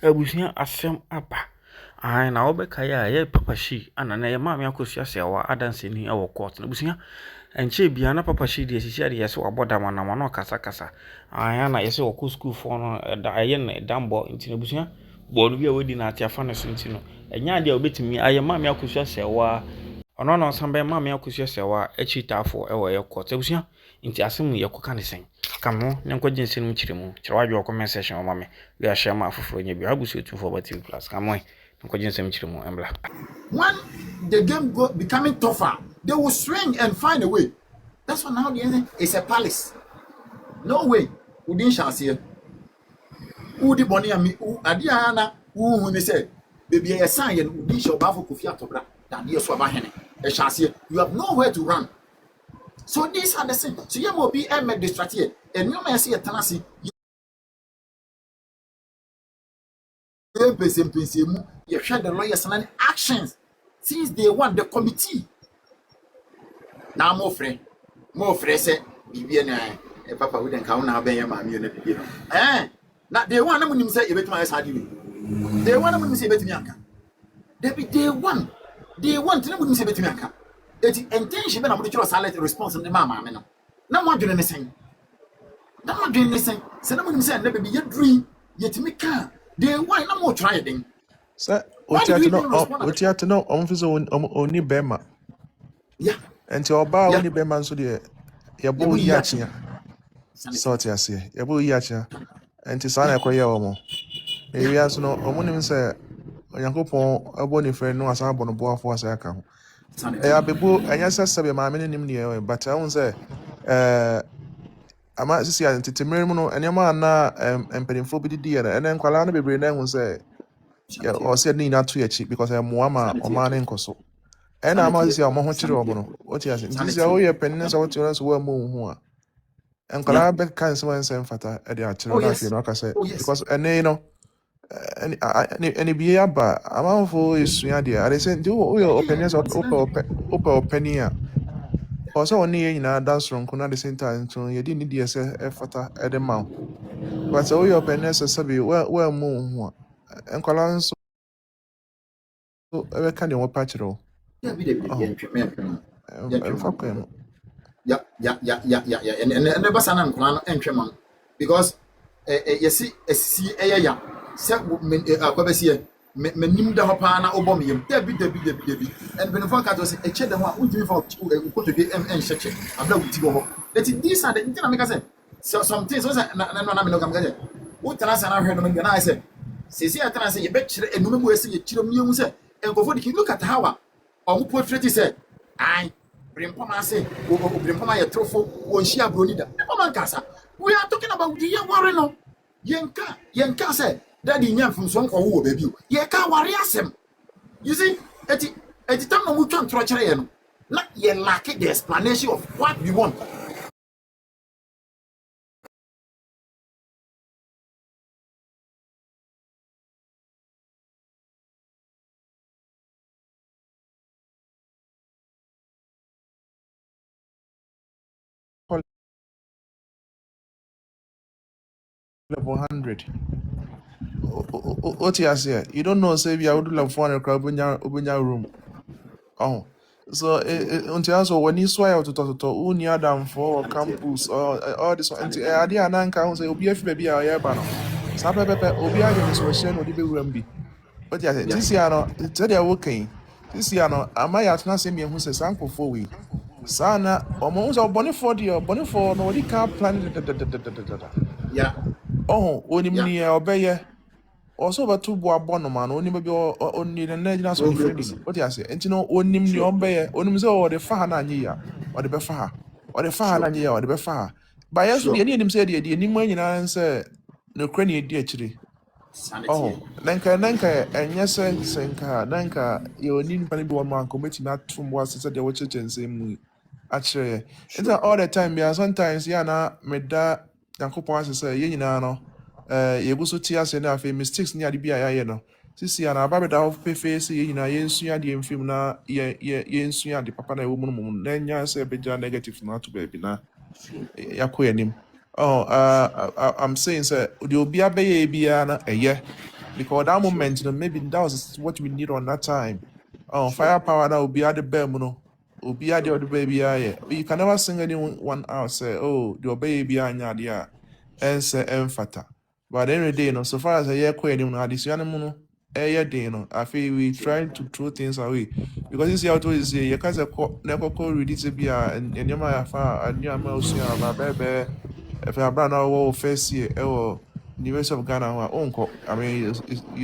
Abusua asɛm aba. Na wɔbɛkae a ɛyɛ Papa Shee ana na ɛyɛ Maame Akosua Serwaa adanseni wɔ court na abusua nkyɛ bia na Papa Shee deɛ sisi adeɛ yɛsɛ wabɔ dam anam ano kasakasa. Na yɛsɛ wɔkɔ sukuufoɔ no ɛyɛ no dambɔ nti na abusua bɔɔlo bi a wɔdi na ate afa no so nti no ɛnyɛ adeɛ a wɔbɛtumi ayɛ Maame Akosua Serwaa ɔno na ɔsan bɛyɛ Maame Akosua Serwaa akyi taafoɔ wɔ ɛyɛ court abusua nti asɛm mu yɛkɔka ne sɛn kam ho ne nkɔgye nsɛm mu kyerɛ mu kyerɛ wadwo comment section ɔma me we ahyɛ ma afoforo nya bi abusu 24 TV plus kam ho nkɔgye nsɛm kyerɛ mu embla. When the game go becoming tougher, they will swing and find a way. That's what now the end is a palace. No way. We didn't shall see. Who the bonny and me? Who Adiana? Who they say? Baby, a sign and who did your baffle coffee at Tobra? That dear Swabahene. A chassis. You have nowhere to run. So these are the same. So you will be a distracted. And you may see a tenancy. You share the lawyers and actions since they want the committee. Now more friend say BBN Papa wouldn't count now by your mammy and a now they want to say you bet my side. They want to say Betimianka. They want to say Betimianka. It's intention when I'm going to silent response on the mamma. No one doing anything. No one doing anything. Someone said never be your dream, yet me can. They why no more trying. Sir, what you have to know on his own only Bema. Yeah. And your bar only Bema so dear. Yabu Yachia. Sort I say, Yabu Yacha. And to sign a quay almost. Maybe as no, a woman say, Yanko, a bonny friend, no as I want to boil for a account. I be boo, and yes, I say my name near, but I won't say, I might see anti-terminal and your man now and penny for the dear, and then Kalana be brain will say, or said me not to a cheap because I'm Wama or man in Koso. And I might see a Mohochiro. What you think? This is all your pennies out to us were more. And Kalaba can't send fata at the actual, you know, I say, because and you know, any beer, but I'm out for is Swiadia. I said, do all your opinions of Opera Penny. Also, only in a dance room could not the same time, so you didn't need to effort at the mouth. But all your pennies are sabi well more. And Colons ever kind of patch it all. Yeah. And the Bassan and because you see, said, menim da hopa na obom yem debi and benefo ka to say eche dem a untimi for ko to be en cheche abla wuti go let these are the thing make say so some things so na me no kam gaje wo tana sa na hwe no me na say sesi atana say ye be kire enum mu ese ye kire mu yemu say enkofo di look at how omo portrait say ai brimpoma say brimpoma ye trofo won hia broni da brimpoma nkasa we are talking about the year worry no yenka say Daddy nyam from son ko baby. Ye ka ware asem. You see, at the time no mutuan trochere no. Na ye lack the explanation of what we want. Level 100. What you say? You don't know, say, I would love 400 crowd in your room. Oh. So, until so when you swear to Unia down for campus or all this one, I did an anchor say, Obi, baby, I have banner. Sapa Pepe, Obi, I was Russian or the Rumbi. But yes, this year, no, tell you okay. This year, no, I might have not seen me who says Uncle for we. Sana, almost our bonnet for the bonnet for no, the car plan. Yeah. Oh, only me, obey. Also, but two boy bonoman, only maybe only the National Friendly. What you say? And you know, only me obey, only or the Fahana year, or the Befa, or the Fahana year, or the Befa. By yes, the Indian said the Indian answer no cranny dear. Oh, Nanka, and yes, Senka, Nanka, you need to be one man committing that from was said the watch and same actually. It's all the time, yeah, sometimes, Yana made that Yanko Pons say, you know. You go so tears and have mistakes near the BIA. No, Sissy and Abba of Pefe, you know, Yensuya, the film na Yensuya, the papa, a woman, then ya say, be negative not to baby na Yakuanim. I'm saying, sir, you'll be a baby, because that moment, maybe that was what we need on that time. Firepower now will be at the bemuno, will be at the other baby. You can never sing anyone out, say, oh, your baby, yeah, and say, emphata. But any day, so far as a year, this animal, I feel we trying to throw things away. Because this year, is you can't say, never call read it to be and you might have a new mouse, baby. If I brand our first year, University of Ghana, I mean,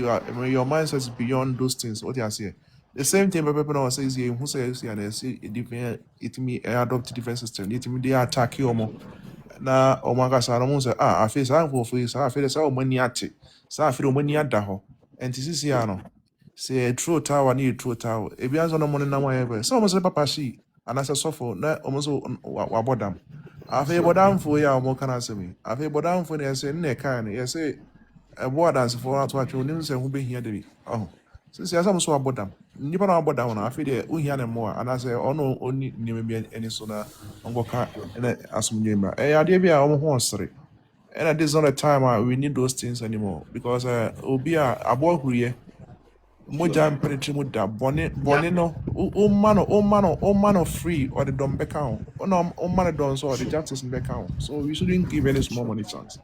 your mindset is beyond those things. What you say? The same thing, people now says here, who says here, they say it me adopt different system. It me they attack you more. Na omanga sa no say I feel say for I feel say o mani ate. Say I feel o mani ada ho. And this is here no. Say true tower need true tower. E bia so no money na mo ebe. So almost papa Shee and as a suffer na almost wa bodam. Afei bodamfo ya omo kana se me. Afei bodamfo na say na kan na say e board dance for to atwe onim say ho behia de bi. Oh. Since ya some so abodam. Nipa na abodam na afei de ohia na mo and say ono oni nime bi any so na ongoka na asumdwe ma. Ade bi a omo ho osere. And this is not the time we need those things anymore because obi a abohuriye moja mpere mu da bone no o man free or the don back out o man don so the justice back out, so we shouldn't give any small money chance.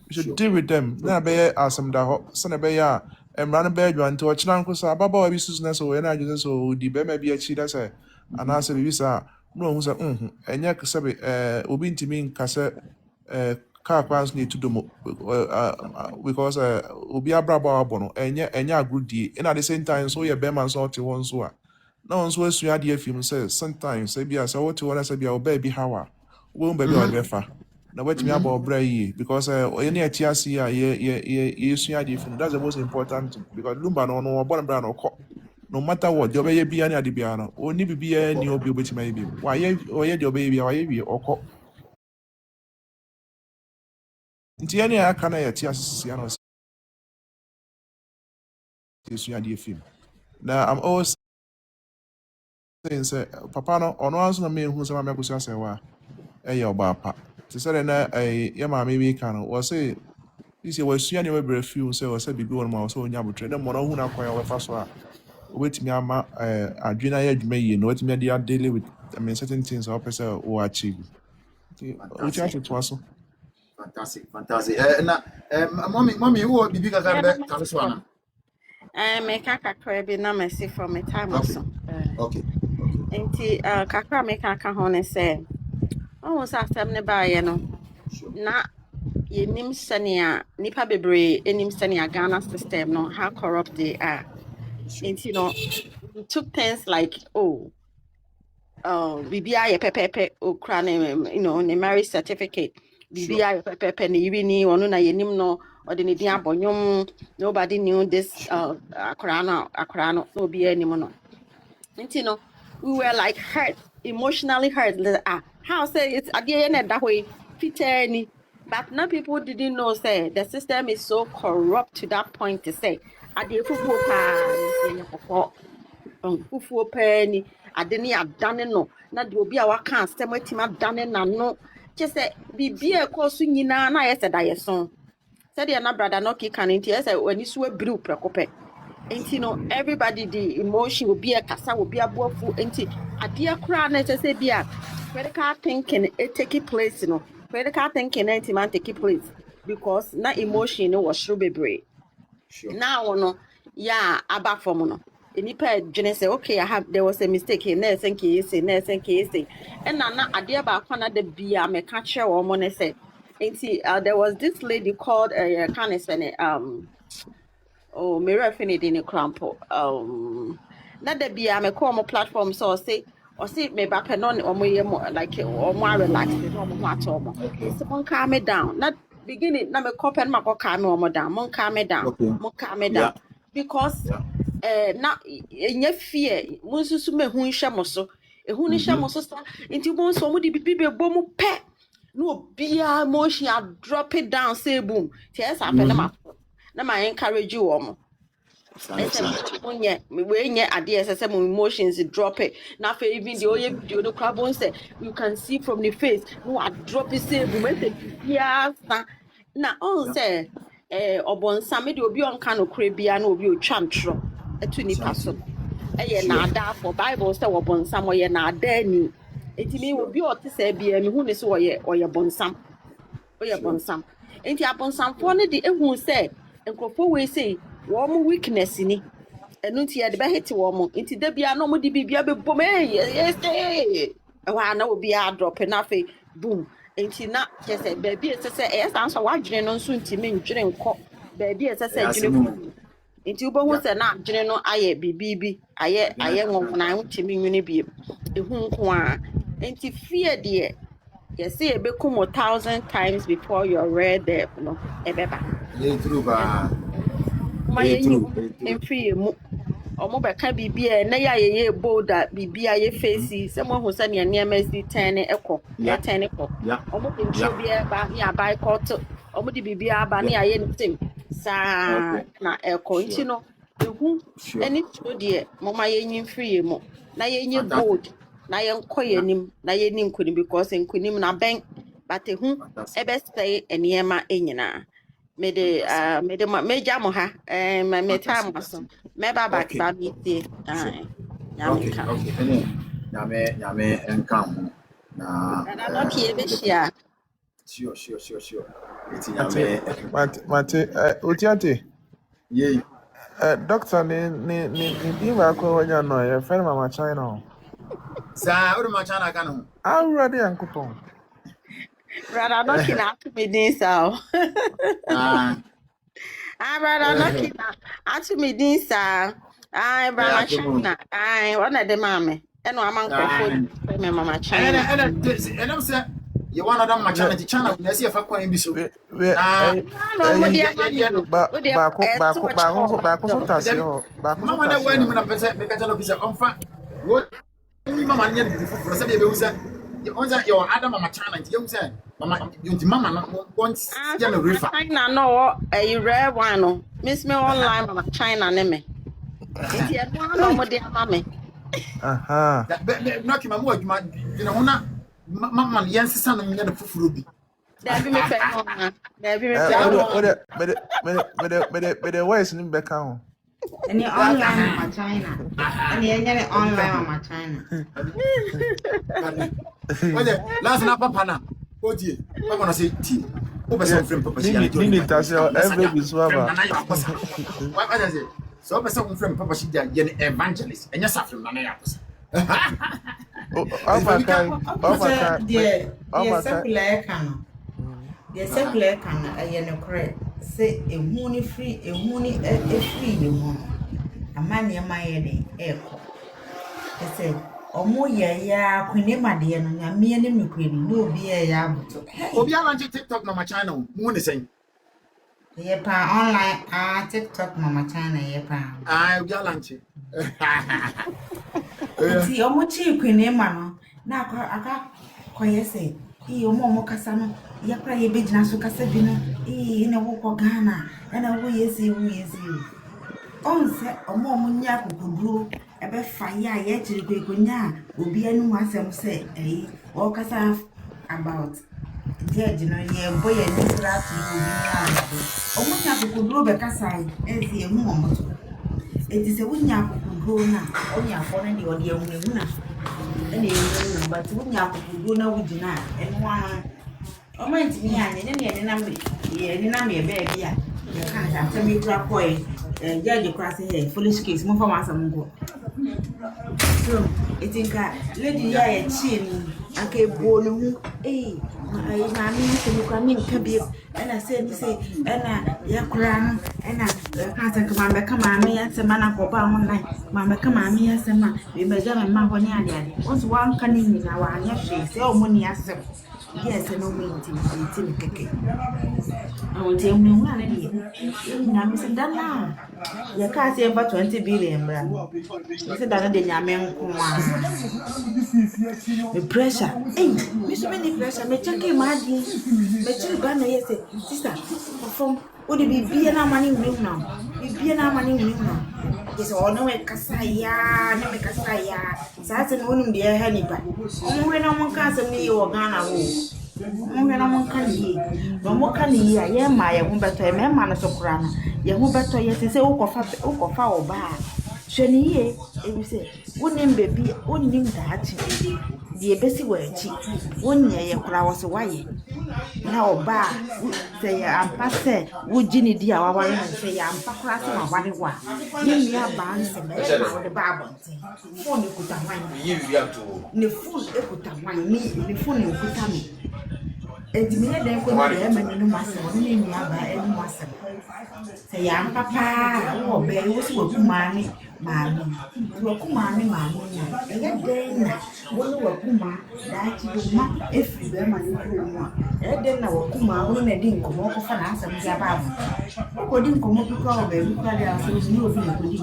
We should deal with them na be asem da ho se na be ya emra no be adwan to ochina nkosa baba wa bi susu so we na adwene so di be ma bi achi da se anase bi sa no hu se enye kse be obi ntimi nkase car plans need to do because obi abraba abono enya agrudi and at the same time so your beman so to one so na on so asua de afim say sometimes say bia say what one say bia oba bi hawa wo baby o befa na wetimi aba obra yi because any atiase ya ye asua de afim. That's the most important thing because lumba no obon bra no ko no matter what the obey bia na de bia no oni bibia ni obi obetima bi wa ye oye de obey bia wa ye wi okọ nti any aka na yeti asisi ano asua de afim. Now I'm always saying say papa no ono anso na me hu say ma Akosua Serwaa e ye oba pa ti say na ye ma me bi kan wo say this year wasua ne we bra fiu say wo say bibi won ma wo say onya botre na mo no hu na kwan we fa so a obetimi ama adwena ye adwuma yi no obetimi dey deal with certain things or person o achieve. We try to twaso. Fantastic. Na mommy who bibi kaka be kaso ana. Me kakra bi na mercy for me time also. Okay. Enti kakra me kaka ho ne say almost after me ba ye no na yenim senia nipa bebre enim senia Ghana system no how corrupt they are. Enti no we took things like BBI ye pepepe okra ne marriage certificate BBI ye pepepe ne yibi ni onu na yenim no or the din abonyom. Nobody knew this akra no so be anymore no. You we were like hurt, emotionally hurt. How say it's again that way fit. But now people didn't know say the system is so corrupt to that point to say fufuo pani adeni adane no na de obi a waka astem atima adane na no che se bibia ekosu nyina na yese da yeso said na brother no ki kan nti yese wani so abiru prekope nti no everybody the emotion will be a kasa will be a bofu nti ade akura na che se bia critical thinking it take place critical thinking nti man take place because na emotion no was bebre now no yeah aba from no nipa dwene say okay there was a mistake here na say and na ade ba kwa na da bia me ka kire wo mo ne say there was this lady called can say Mary Finidi in crampo na da bia me call mo platform so say me ba pe no like more relaxed no mo ato mo say mon calm me down na beginning na me copy ma ko calm me down mon calm me down Yeah. because na enye fear mo susu me hu nhwe mo so ehu ni hwe mo so nti mo so mo di bibi be bom pe no bia emotion drop it down say boom ti esa pe na ma encourage you mo When ideas as some emotions drop it. Now for even the old video the crab say you can see from the face. No, I drop it say yes. Now on say obon some de obi on kan okre bia na obi otwantro etu nipa so no. Na ada for Bible say obon some oye na ada ni. Etimi obi ote say bia me hu ne so oye bonsam. Oye bonsam. Enti abonsamfo ne de ehu say enkrofo we say wo mo weakness ni enu nti ye de be hit wo mo nti da bia no mo de bibia be bom yes wa na obi a drop na fe boom nti na kese ba bi ese se e san so wadwene no nso nti me ndwene nko ba bi ese se dwene nti ubo hu se na adwene no aye bibibi aye nwona nti me nwene bi ehu nko a nti fear de you see a bekum 1,000 times before you're ready no ebeba true ba free mu omo be ka bibia na ya ye bolda bibia ye face se mo hu se ne niam si ten ekọ ya ten ekọ omo be ntro bia ba ya buy court omo di bibia ba na ya ye ntim sa na ekọ nti no ehu eni tro de mo ma ye nyin free mu na ye nye bold na ye nkọ ye nim na ye nim kunim because nkunim na ben but ehu ebe stay eniema enyina mede meja mo ha me time so me ba back ba mi tie nyame enkam na na pie be shia sure eti nyame Mate, Otiate. ye Doctor, ni diva ko wanya no, your friend Mama China. sa uru ma chana kanu Already Uncle. brother knocking at me this out brother knocking at me this brother China one of the mama and one man called me Mama China and I'm say you want to ma chana na see fa kwan bi so Baako so tase ho. Mama na wani na pese me ka chana bisa onfa wo ni mama nya di fu for say be usa onza yo adam mama chana nti you say mama you mama no want ya no refa China no a rare one no miss me online Mama China ne me nti e no mo de mama Aha. No ki mama adwuma you know na mama yensesa no nya no fufuro bi da bi me fe no na da bi me fe But the voice ni be ka ho. Any online Mama China. Any online Mama China. Oye, last na papa na. Oje, papa na say ti. O be say frame papa shi ya. Ni tase every biswaba. Why does it? So be say frame papa shi ya ye evangelist. Enya safrim na ya kosa. The secular can a correct say a moony free a moony a free you want a man near my echo. I said, O mo ya quinema dear, and me and him queen, no be a yabuto. Obiala TikTok no my channel, moon is saying. Ye pa online TikTok Mama China ye pa. Obiala. See, o mo chi quinema no, na aka say. Iyo mo kasa no yakra ye bejina so kasa bi no na wo ko Ghana na wo yesi on se omo nya kokuduro ebe fa ya ye chiri konya obi anu asem se o kasa about judge no ye boy ni strat obi nya omo nya kokuduro be kasa ezi emu omo to eti se wo nya kokuduro na onya fo na de ode emu na ene emu but wo nya kokuduro na wo gina enu a o ma ntimi ya ne na me ye ni na me be bia ye kan ta se me kura koi judge kura se he foolish case mo fa ma asam go so etinka lady ya ye chi ni aka bo no hu ai ma mi se mi kwa mi nka bi ena se ni se ena ya kura no ena ka ta kama be kama mi ya se mana ko ba ho nai ma be kama mi ya se ma be be ja me ma ho ni ade once one kan ni na wa anya hwe se o mo ni asem yes no me ti keke o ti mu hu na de na mi se dana ya ka se ba 20 billion bra mi se dana de nyame nko the pressure me so many pressure me check ma di me chiri ba na yes sister from Odi bibia na mani wuni na. Bibia na mani wuni na. Yes, ono we kasaya, na me kasaya. Sasa no num de ha nipa. Omo we na mo ka asem ni wo Ghana wo. Omo we na mo ka ni. No mo ka ni ya ye ma ye ho beto e me ma no so kura na. Ye ho beto ye se ukofa oba. Hwani ye e bi se wonim bebi wonim daachi. Die besi wa achi. Wonye ye kura wo so waye. Na oba say ampa se wo gini di a waware no say ampa kura se waware wa ni nua ba nse me ma wo de ba abonte phone ekuta wan ne phone ekuta wan ni phone ekuta mi edimi ne den ko de ma ni no mase wo ni nua ba enu mase say ampa pa wo be wo so wo kuma ni maami wo kuma ni maami na e den na wo no wo kuma da chi do ma efiri be ma ni ko mu a den na wo kuma wo na di nkomo ko fa na asem dia ba mo ko di nkomo bi ko be bi kwa dia so ni obi na ko di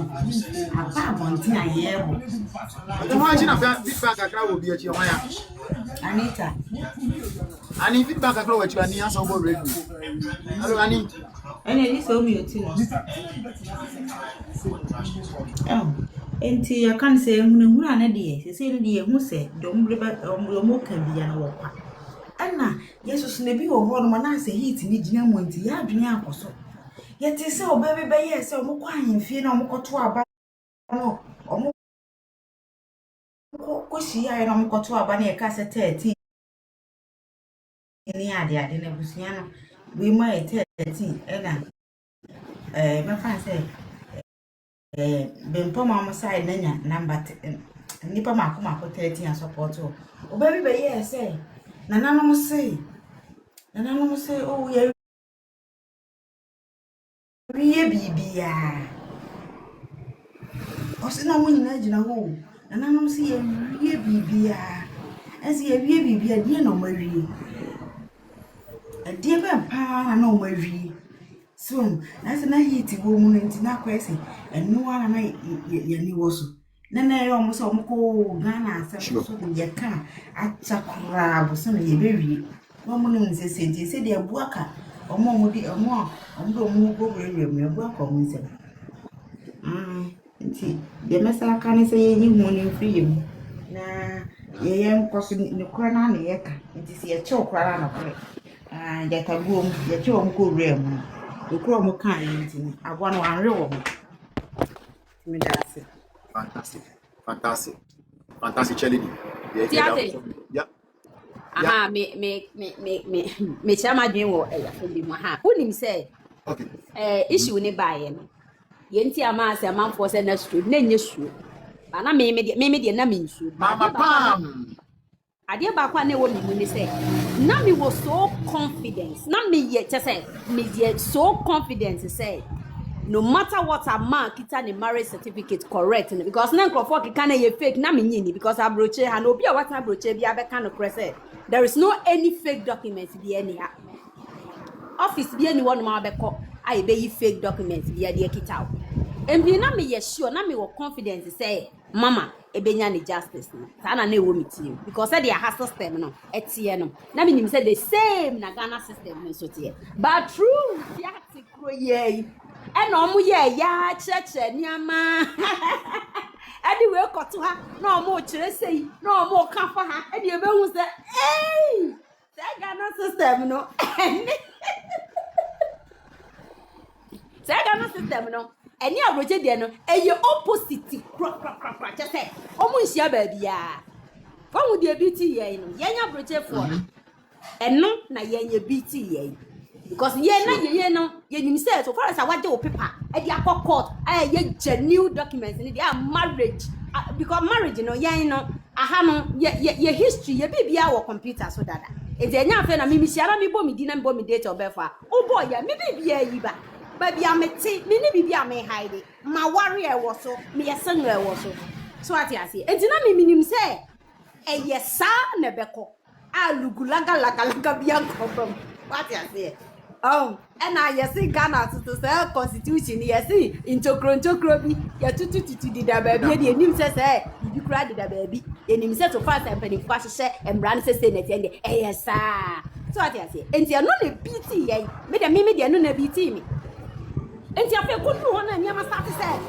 apa abonti na ye bo The one na feedback akra wo bi achi ho ya. Anita Ani feedback akra wo achi ani asa wo radio. Hello Ani. ene ni so mi oti no enti ya kan se ehunu ana de se ni de ehu se dom breba mo kan bia na wo kwa ana Jesus na bi wo ho no na se heat ni gina mo enti ya adwene akoso yeti se obabe be ye se omko ahemfie na omko to aba no omko ko shi ya na omko to aba na e ka se 30 ni ade na busia no we ma 30 ena me fan se bempo mama side nanya number nipa makoma ko 30 and support o baby be ye say nananom say oh ye wiye bibia o se na woni na gina ho nananom say ye wiye bibia ese ye wiye bibia die no mawie die be pa na o mawie so na se na hiti wo mu nti na kwese enu ara na ye ni wo so na yo mo so mo ko Ghana asem so ye ka achakura bo so na ye bewie wo mu no nse senti se de abuaka omo di omo do mu go bewie me abuaka omo nse nti de mesa ka ne se ye ni hu ni free mu na ye nkoso ni kora na na ye ka nti se ye che okora na kore ya taguo ye che o ko rem okro mo kan yin agwa no anre wo me dase Fantastic challenge. Yeah. Aha, me chama dwen wo e ya bi mo ha unim say Okay. issue ni baaye no ye nti ama ase amanfo se na stro na nye stro ba na me de na me nsu Mama Pam. ade ba kwa na wo mi ni say na me was so confident na me ye say me ye so confident say no matter what a man kita the marriage certificate correct because na nkrofo kika na ye fake na me nyini because abroche ha no obi a wata abroche bia be kan no crese there is no any fake documents be any ha office be any one ma be ko ai be yi fake documents be de kita and be na me ye sure na me wo confidence say mama ebenya ni justice no sa na ewo meeting because say their system no etie no na me nim say the same na Ghana system no so tie but true fiat kro ye and omo ye ya cheche niama anyway koto ha na omo kire sei na omo ka fa ha e de be hu say eh that Ghana system no that Ghana system no eni abroje de no eye opposite kra che say omo nhia ba bia omo de biti ye no ye nya abroje fo eno na ye nya biti ye because ye na ye no ye nim say so far as awaje o paper e dey akọ court ye genuine documents ni dey marriage because marriage no ye no aha no ye history ye bibia wo computer so dada e dey nya afa na mi siara mi bo mi di na mi bo mi date obefa o boy ya mi bibia yi ba bia meti mi ni bibia me hide ma worry e wo so me ye sen e wo so ati ase enti na mi nim say e ye sa na beko alugulaga laga bia nkobam ati ase and I see Ghana to say constitution, yes, intokro bi, ya tutu di da baby, the nim say, you cried the baby, and him said to fast and penny fast share and brand say, yes, sir. So I say, and you're not a BT, made a mimi, they're not a BT me. Enti afi kudu ho na nyama start say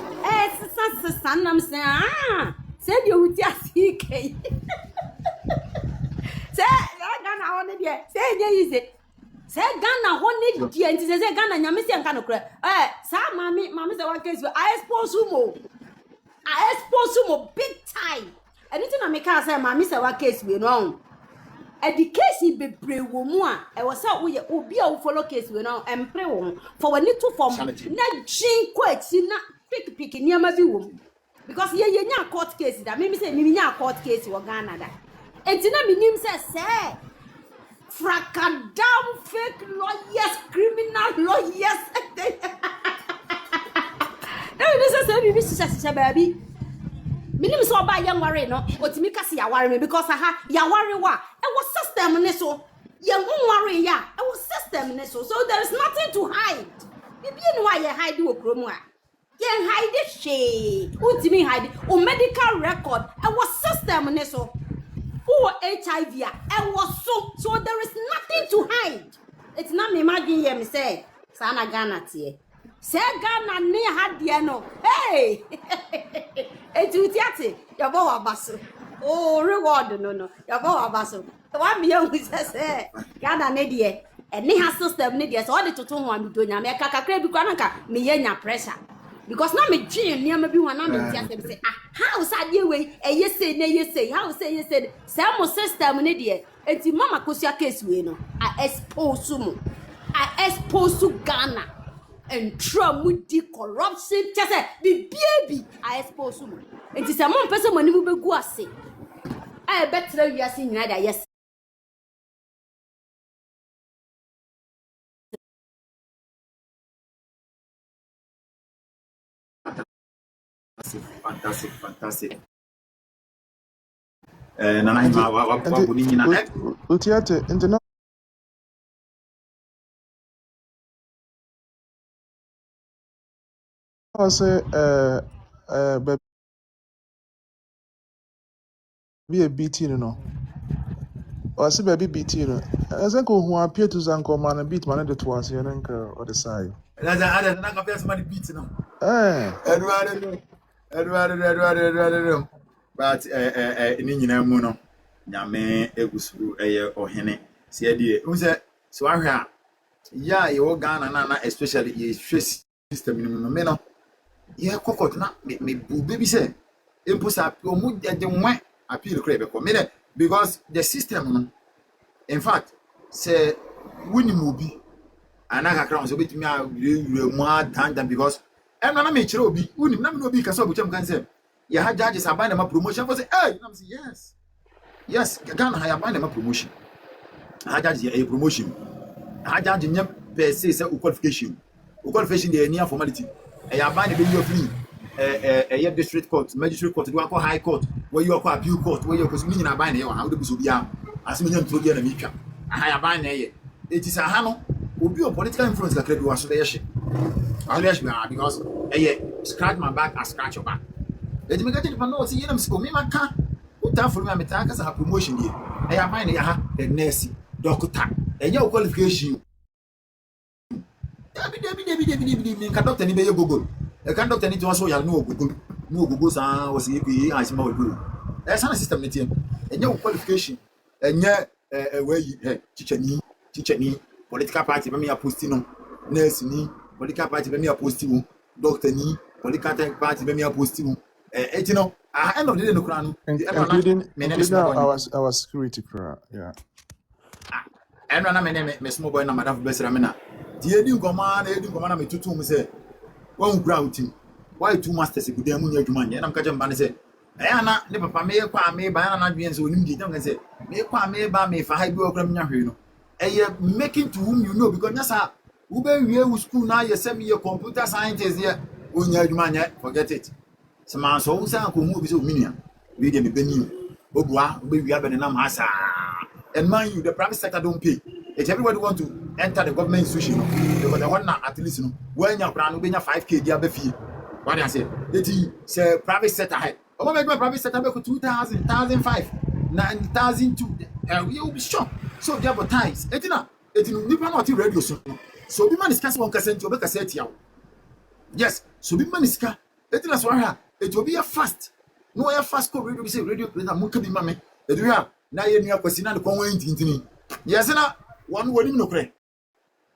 sisa nam say say de wuti asike say Ghana ho ne de say nye yize say Ghana ho ne de enti say Ghana nyame se nka no kra sa mami say one case I expose mo big time anything na make say mami say one case we no the case be brave woman I was say we obi a follow case we now empre wo for we need to form na gin kwati na pick niam bi wo because ye nya court case da me say me nya court case wo Ghana da enti na me nim say fracadam fake lawyers criminal lawyers na me say me say baby minim so ba yan ware no otimi kase ya ware me because ya ware wa e was system ne so yan ware ya e was system ne so there is nothing to hide bibi ni wa ye hide wo kromu a yan hide she otimi hide o medical record e was system ne so o HIV a e was so there is nothing to hide. It's not me imagine ye me say sana Ghana tie say Ghana ne hadie no hey etutiate yabo wabaso oh reward no yabo wabaso wa me hu say Ghana ne de ene ha system ne de so all the toto ho am do nya me kakakra bi kwa nka me yenya pressure because na me dwen niam bi ho na me tia say how say de we eyese na yese how say yese say mo system ne de enti mama Akosua case we no I expose to Ghana and tramudi corruption just say the baby I expose you and it's a mon person money will be go ase I better you are seeing that yes fantastic nana ma wa buni nyina utiate internet say be a BT no or say baby BT no as ko hu appear to zanko man beat man de to ase na nka or the side na ka pesa man beat no Edward but ni nyina mu no nyame egusu eye ohene se de unse so ahwe a ya ye wo Ghana na especially ye stress system ni no me no ye kokot na me bu baby say imposa omu de nwe appeal kra be ko me because the system no in fact say wini mobi anaka kra so betimi a mu atanda because na me kire obi wini na me obi ka so buchem kan say ya ha judges aban na promotion for say hey na me say yes Ghana ha aban na promotion ha judges a promotion ha judges nyam per se say qualification dey near formality e ya aban na be you free district court magistrate court do akọ high court where you akọ appeal court where you ko ni nyina aban na ye wa ha do bi so bia asemi nyam tro bia na mi twa ha ya aban na ye eti sa ha no obi o political influence kakra bi wa so dey she because scratch my back and scratch your back. Let me get it for no see them school me maka uta for me ameta ka sa promotion here e ya mine ya ha the nurse doctor enye qualification Debi ka doctor ni be ye google e kan doctor ni to so ya no google sa o se yi asima o google e sana system ni tie enye qualification enye we chichani political party be me ya post no nurse ni political party be me ya post wo doctor ni political party be me ya post wo you know, at end of the day, no, including our security crew, yeah. And when I me small boy na madam bless ramena. The edin command me tutu me say one ground team. Why two masters good dem nya adwuma nya na mka jamba ne say na ne papa me kwa me ba na adwen so onim di dem say me kwa me ba me fa ha bi okra nya hwe no. Making to whom you know because nyasa wo be wie school na ye say me computer scientist here onya adwuma nya forget it. Sama so wo san ko hu bi so minia we dey me beni obua be wi abene na ma asa and man you the private sector don't pay if everybody want to enter the government institution because the one at least no when you plan be nya 5k dia be fee what I say it say private sector high o ma be private sector be ko 2000 1005 9002 you will be sure so they advertise etina nipa na oti radio so be man discuss one percent you be cassette yawo Yes, so be maniska. Eti na so ha. It will be a fast. No ya fast ko radio be say radio na mo ka bi mame. Edu ha na ye nua kwasi na de kon wan tintini. Yes na one wonim no kre.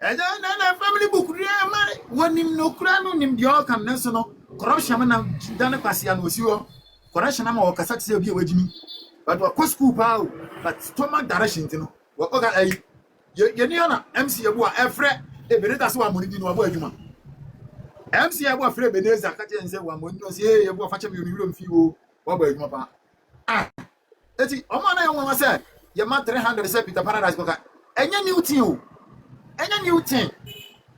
Eja na family book ri ma wonim no kra no nim de o kan ne so no. Corruption na dan kwasi ya no osiwo. Corruption na ma wo kasa tse obi e wajimi. But wa school pa but stomach direction tino. Wa oga ai ye ni ana MC ye bo a efre e beneta so wa mo ni no abo adwuma. MC abo afre beneza ka che nse wa mo ni no se ye bo fa che mi wuro mfi wo wa ba adwuma pa. Ah eti o ma na ye won say ye ma 300 say Peter Paradise ko ka enya new thing o. Enya new thing.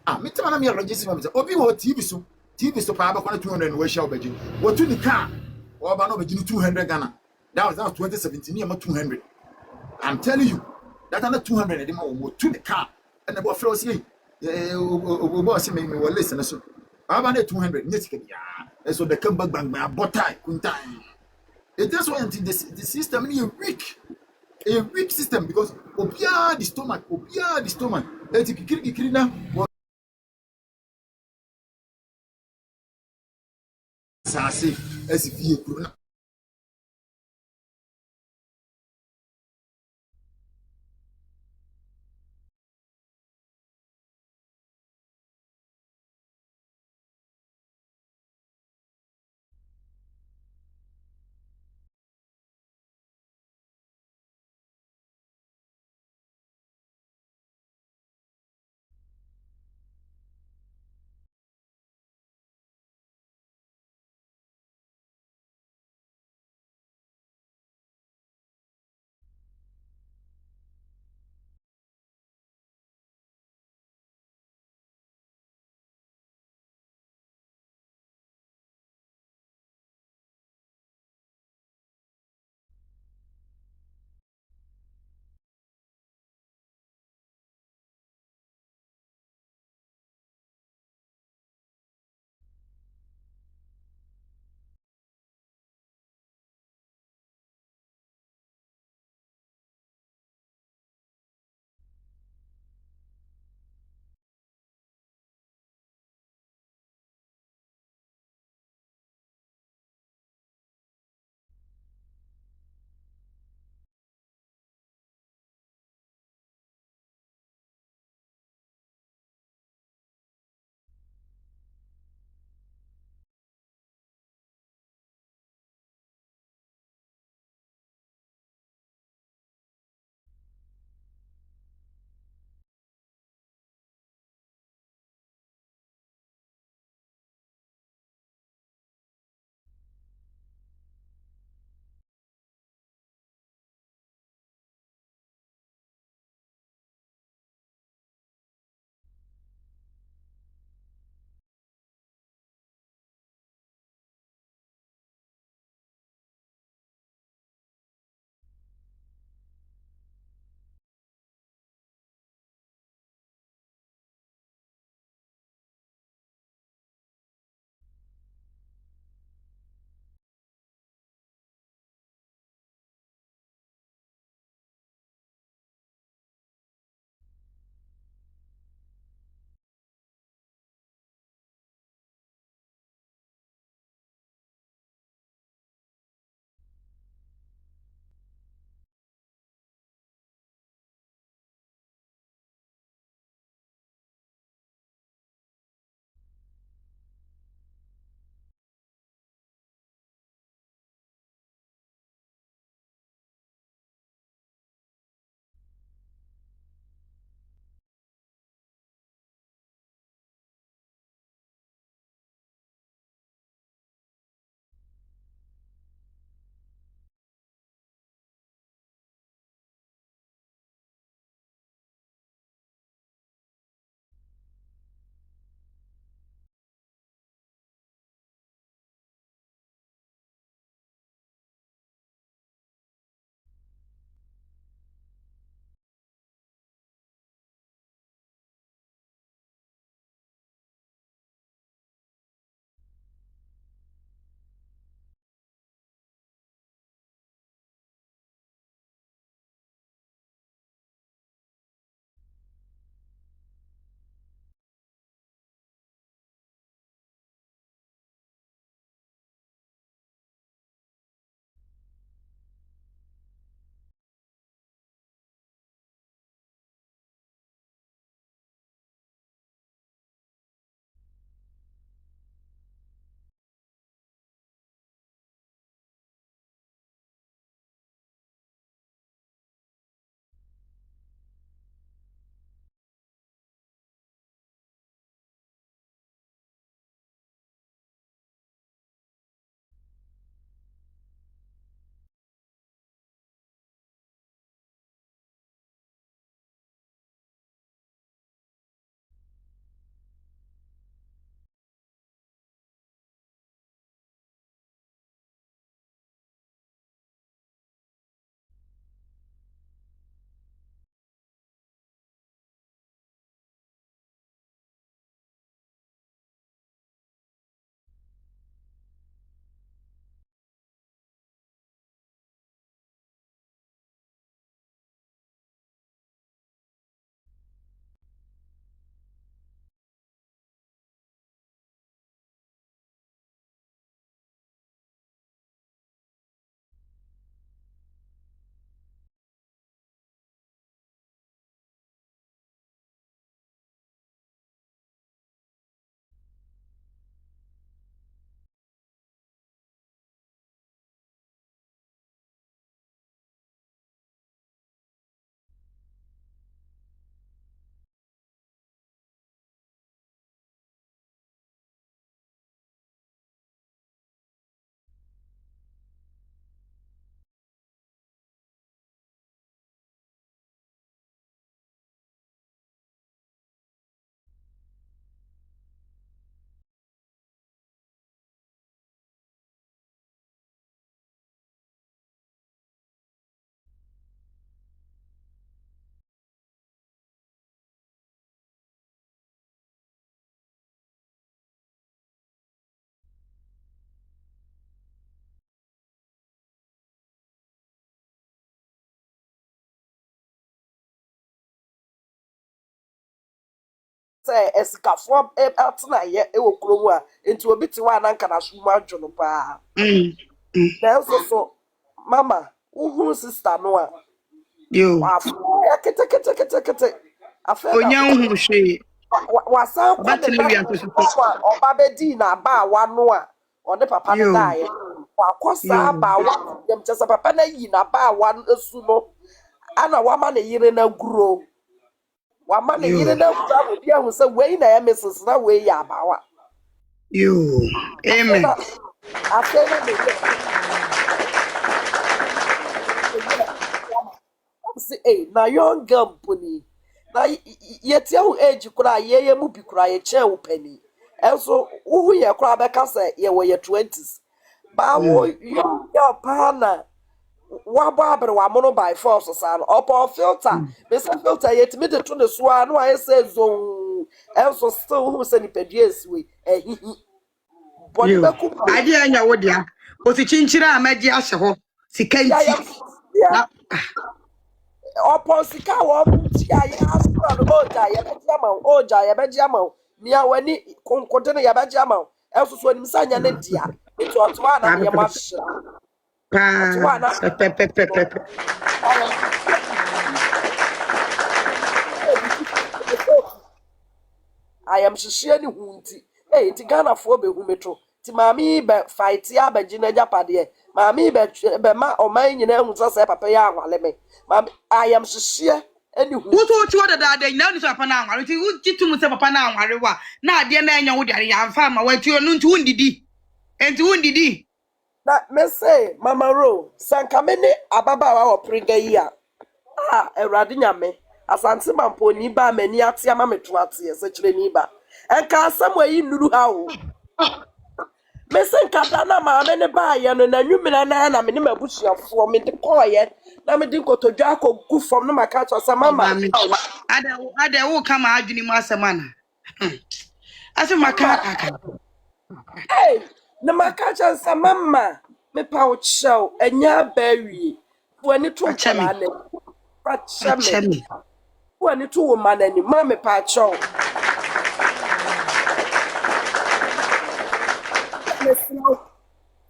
Ah me tema na me register mo say obi wo TV so pa ba ko na 200 no we share obaji. Wo tu ni car wo ba no obaji ni 200 Ghana. That was 2017 year 200. I'm telling you, that under 200 and more to the car. And the boy say, boss me will listen. So about 200 yes, and so the come back bang botai kuntai. It is why the system is a weak system because obia the stomach, it's kirina sase as if you say esikafoɔ atena yɛ ɛwɔ kurom a nti obi te hɔ a na nka na so mu adwo no paa nanso so mama uhuru sister no a Yo. wafo kete afɛ na Onya hu hwe. wasan kɔ Obati ne no ba wi antoso. ɔba bɛdi na ba awa no a ɔde papa no Yo. daeɛ wakɔ saa Yo. ba awa yɛm kyɛ sɛ papa no ayi na ba awa no asu no ana wama ne yere na guro wama ne yere Yo. na guro obi ahu sɛ wei na ɛyɛ Mrs. na wei yɛ abawa Yo. Amen. afei na ne yɛ na young girl mponi na yɛtie wo age kora yɛyɛ mu bi kora yɛkyɛ wo pani ɛnso wohu yɛ kora bɛka sɛ yɛwɔ yɛ 20s baawo yɛ paa na wabɔ abere wamono by force saa no ɔpɔ filter bɛsɛ filter yɛtumi de to ne so a na wayɛ sɛ zon ɛnso still hu sɛ nipadua esiwe ɛhihi bɔne Yo. bɛku Ade anya wo dia. O si chinchira amagye ahye ho. Sika nti. Na ọpọ sika wọ ti ayé asúnà ló ọjà yẹbẹjì àmà ọjà yẹbẹjì àmà ní àwọn ẹni kònkòndé ní yẹbẹjì àmà ẹsùsù ẹni sá nyẹ ní dìá ètò ọtí wà náà nìyẹn mọ àṣìṣe ọtí wà náà Pepe. ayamhyehyɛ ne hu nti nti ghanafoɔ bɛhu metro nti maame yi bɛ faete abɛgye n'agyapadeɛ maame yi bɛma ɔman nyinaa hu sɛ papa yɛ ahwale me maame ayamhyehyɛ ne hu Wo to wo dada na ni so papa na anware ti wo titum se papa na anware wa na ade na enya wo dare ya amfa ma wa tuo no nti wo ndidi enti wo ndidi na me say mama ro sanka me ne ababaawa wɔ pringa yi a awurade nyame asante mampo ni ba mani ate ama meto ate sɛ kyerɛ ni ba enka asɛm ayi nuru ha o me say nkada na maame ne ba ye no na nwumina na me ne mabusuafoɔ me de kɔɔyɛ na me de nkotodwa akɔgu fam no maka kyerɛ sɛ mama ada wo kama adwini mu asema na ase maka na maka kyerɛ sɛ mama me pa wo kyɛw anya ba wie wani to nkɔla na pa kyɛ me wani to wo ma nani ma me pa kyɛw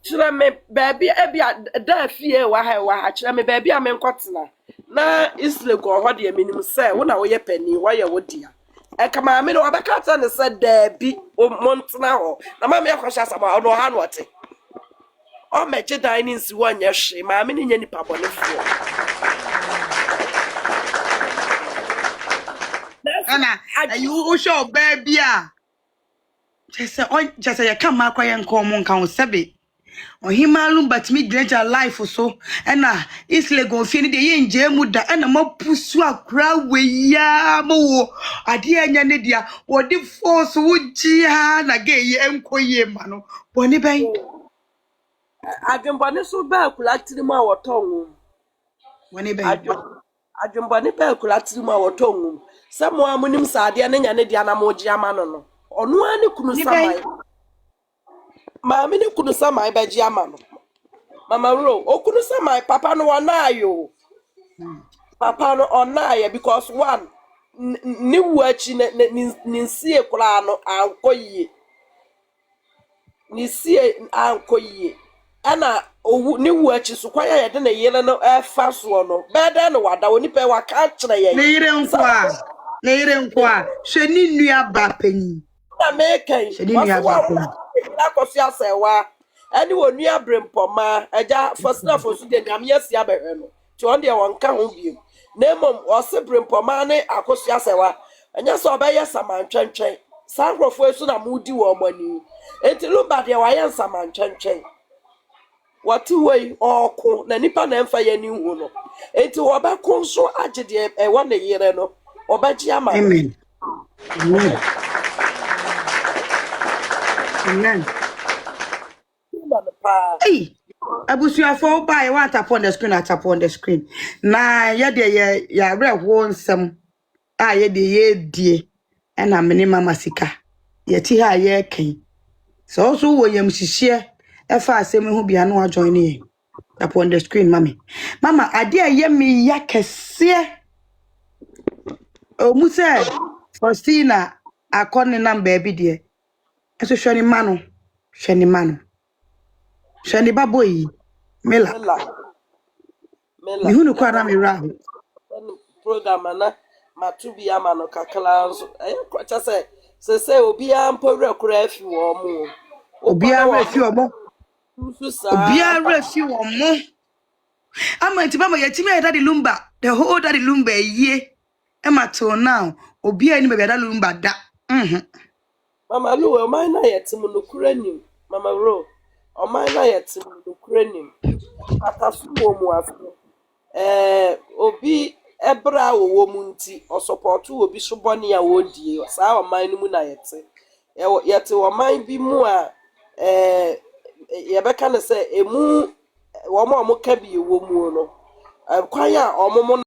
kyerɛ me baabi ebia da fie wa ha kyerɛ me baabi a me nkɔtena na islego hɔ de menim sɛ wo na wo yɛ pani wo yɛ wo dia eka maame no wabɛka kyerɛ ne sɛ daabi mo ntena hɔ na maame akɔhyɛ asɛm a ɔno ha no ɔte ɔmɛgye dan ne nsi wɔ nyɛ hwe maame ne nyɛ nipa bɔnefoɔ ana ayu show baby a just ya kama kwa yenko mo nka wo sebe ohimalum batimi greater life so na islego fie ne de yenje mu da na mapusu akra weya mo ade anya ne dia wodi force wo gia na geye enkoye ma no boni ben adwembɔne so ba akula tiri mu a wɔtɔn wo boni ben adwembɔne ba akula tiri mu a wɔtɔn wo sɛ mo amunim saade ne nya ne dia na mo gia ma no ɔno ani kunu samai maame ne kunu samai ba gia ma no mama ro okunu samai papa no wanayo papa no onaye because one ni wuachi ni nsie kura no ankoyie ni sie ankoyie ana owu ni wuachi so kwaya ye de na yele no efa so no beda no wada oni pe waka kyere ye ne yire nkwa hwe ni nua ba pani na mekan hwe ni nua ba pani Akosua Serwaa ani wo nua brempoma agya fosna fosu de nyame asia behwe no ti on de won ka ho biem na mom o se brempoma ne Akosua Serwaa anya so obeye samantwentwen sankrofo esu na mudi wo mani enti lumba de wa ye samantwentwen wati wei oko na nipa na emfa ye ni hu no enti wo ba ko so agede e wo na yire no obaji ama amen hey abusuafo buy what upon the screen na ye de ya reho nsem a ye de ye die na mene mama sika ye ti ha ye kan so wo yam hihie e fa asem hu bia no join ye upon the screen mama ade ye me ya kese o mu se Faustina akɔne nam baabi deɛ ɛso hwɛ ne ma no hwɛ ne ma no hwɛ ne babo yi mela mehu no kwa na mewura ho program na matu bi ama no kakla nso kwacha se obi a mpowura kura afi wo mo obi a refi omo obi a obiara refi omo ama nti mama yetimi ayeda de lumba the whole daddy lumba yie ema till now obi a ni be da lumba da mama lu o man na yetim no kura nim mama ro o man na yetim no kura nim atafu wo mu afu obi ebra wo mu nti o support obi so bone a wo die saa o man no mu na yete o man bi mu a yebeka ne se emu wo mo ka bi wo mu no kwan a o mo